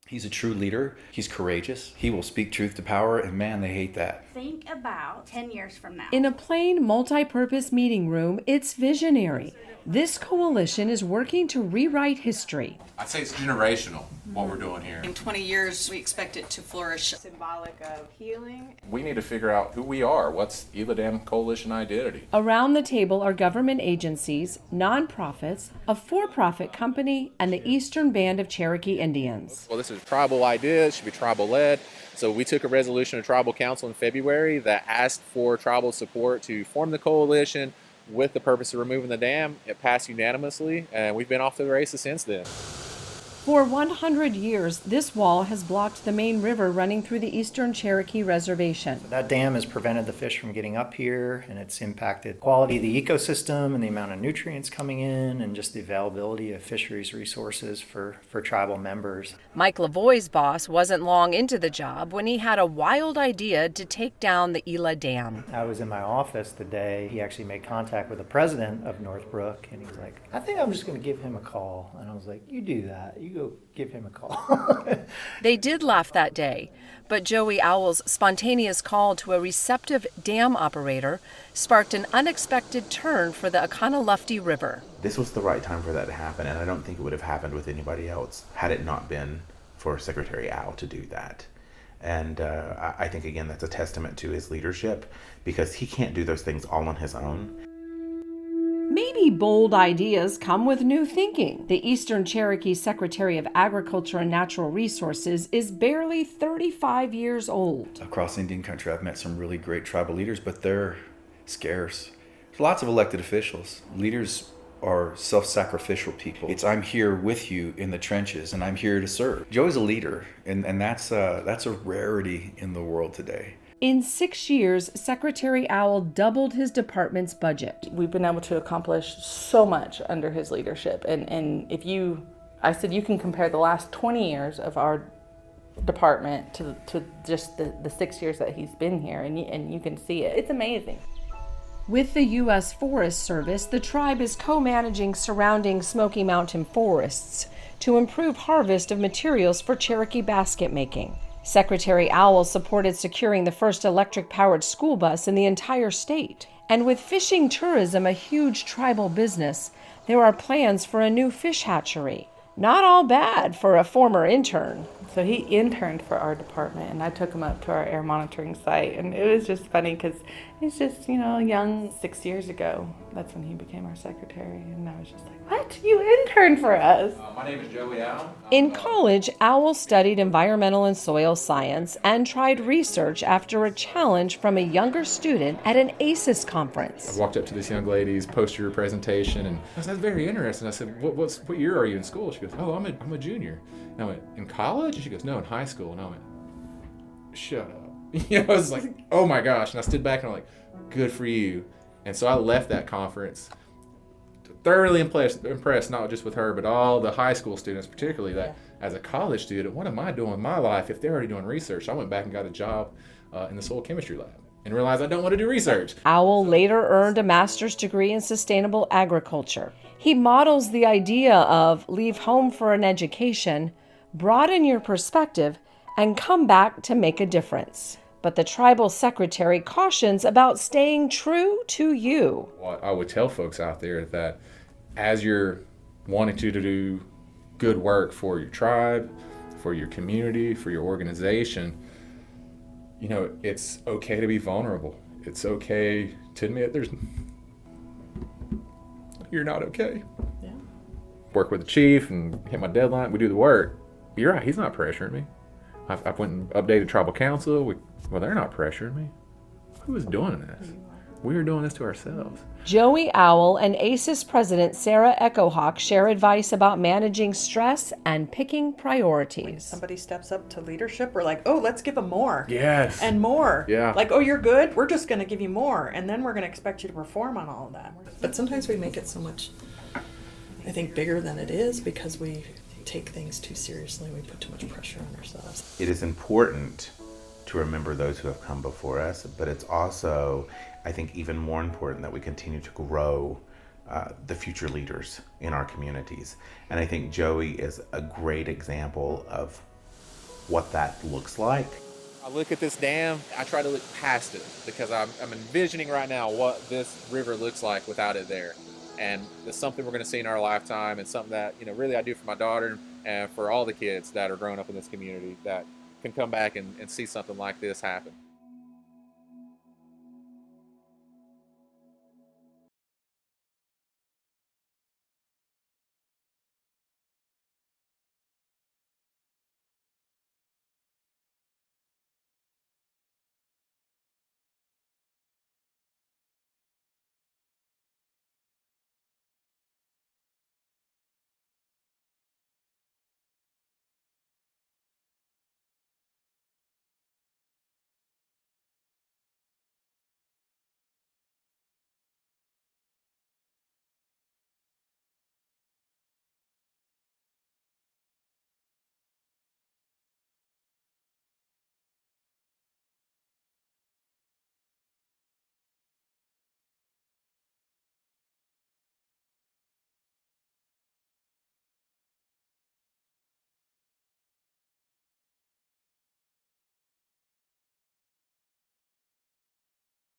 He's a true leader. He's courageous. He will speak truth to power, and man, they hate that. Think about 10 years from now. In a plain, multi-purpose meeting room, it's visionary. This coalition is working to rewrite history. I'd say it's generational, what we're doing here. In 20 years, we expect it to flourish. Symbolic of healing. We need to figure out who we are. What's Ela Dam Coalition identity? Around the table are government agencies, nonprofits, a for-profit company, and the Eastern Band of Cherokee Indians. Well, this is tribal ideas, should be tribal-led. So we took a resolution to Tribal Council in February that asked for tribal support to form the coalition with the purpose of removing the dam. It passed unanimously, and we've been off to the races since then. For 100 years, this wall has blocked the main river running through the Eastern Cherokee Reservation. That dam has prevented the fish from getting up here, and it's impacted the quality of the ecosystem and the amount of nutrients coming in and just the availability of fisheries resources for tribal members. Mike Lavoie's boss wasn't long into the job when he had a wild idea to take down the Ela Dam. I was in my office the day he actually made contact with the president of Northbrook, and he was like, I think I'm just going to give him a call. And I was like, you do that. You go give him a call. They did laugh that day, but Joey Owle's spontaneous call to a receptive dam operator sparked an unexpected turn for the Oconaluftee River. This was the right time for that to happen, and I don't think it would have happened with anybody else had it not been for Secretary Owle to do that. And I think, again, that's a testament to his leadership, because he can't do those things all on his own. Maybe bold ideas come with new thinking. The Eastern Cherokee Secretary of Agriculture and Natural Resources is barely 35 years old. Across Indian country, I've met some really great tribal leaders, but they're scarce. There's lots of elected officials. Leaders are self-sacrificial people. It's I'm here with you in the trenches, and I'm here to serve. Joey's a leader, and that's a rarity in the world today. In 6 years, Secretary Owle doubled his department's budget. We've been able to accomplish so much under his leadership. And I said you can compare the last 20 years of our department to just the 6 years that he's been here, and you can see it. It's amazing. With the U.S. Forest Service, the tribe is co-managing surrounding Smoky Mountain forests to improve harvest of materials for Cherokee basket making. Secretary Owle supported securing the first electric-powered school bus in the entire state. And with fishing tourism a huge tribal business, there are plans for a new fish hatchery. Not all bad for a former intern. So he interned for our department, and I took him up to our air monitoring site. And it was just funny because he's just, young. 6 years ago, that's when he became our secretary. And I was just like, what? You interned for us? My name is Joey Owle. In college, Owle studied environmental and soil science and tried research after a challenge from a younger student at an AISES conference. I walked up to this young lady's poster presentation, and I said, that's very interesting. I said, what year are you in school? She goes, oh, I'm a junior. And I went, in college? And she goes, no, in high school. And I went, shut up. I was like, oh my gosh. And I stood back and I'm like, good for you. And so I left that conference thoroughly impressed, not just with her, but all the high school students, particularly that as a college student, what am I doing with my life if they're already doing research? I went back and got a job in the soil chemistry lab and realized I don't want to do research. Owle later earned a master's degree in sustainable agriculture. He models the idea of leave home for an education, broaden your perspective, and come back to make a difference. But the tribal secretary cautions about staying true to you. What I would tell folks out there is that as you're wanting to do good work for your tribe, for your community, for your organization, it's okay to be vulnerable. It's okay to admit you're not okay. Yeah. Work with the chief and hit my deadline. We do the work. You're right, he's not pressuring me. I went and updated tribal council. They're not pressuring me. Who is doing this? We are doing this to ourselves. Joey Owle and AISES President Sarah Echohawk share advice about managing stress and picking priorities. Somebody steps up to leadership, we're like, oh, let's give them more. Yes. And more. Yeah. Like, oh, you're good? We're just going to give you more. And then we're going to expect you to perform on all of that. But sometimes we make it so much, I think, bigger than it is because we take things too seriously. We put too much pressure on ourselves. It is important to remember those who have come before us, but it's also, I think, even more important that we continue to grow the future leaders in our communities. And I think Joey is a great example of what that looks like. I look at this dam, I try to look past it because I'm envisioning right now what this river looks like without it there. And it's something we're going to see in our lifetime, and something that, really I do for my daughter and for all the kids that are growing up in this community that can come back and see something like this happen.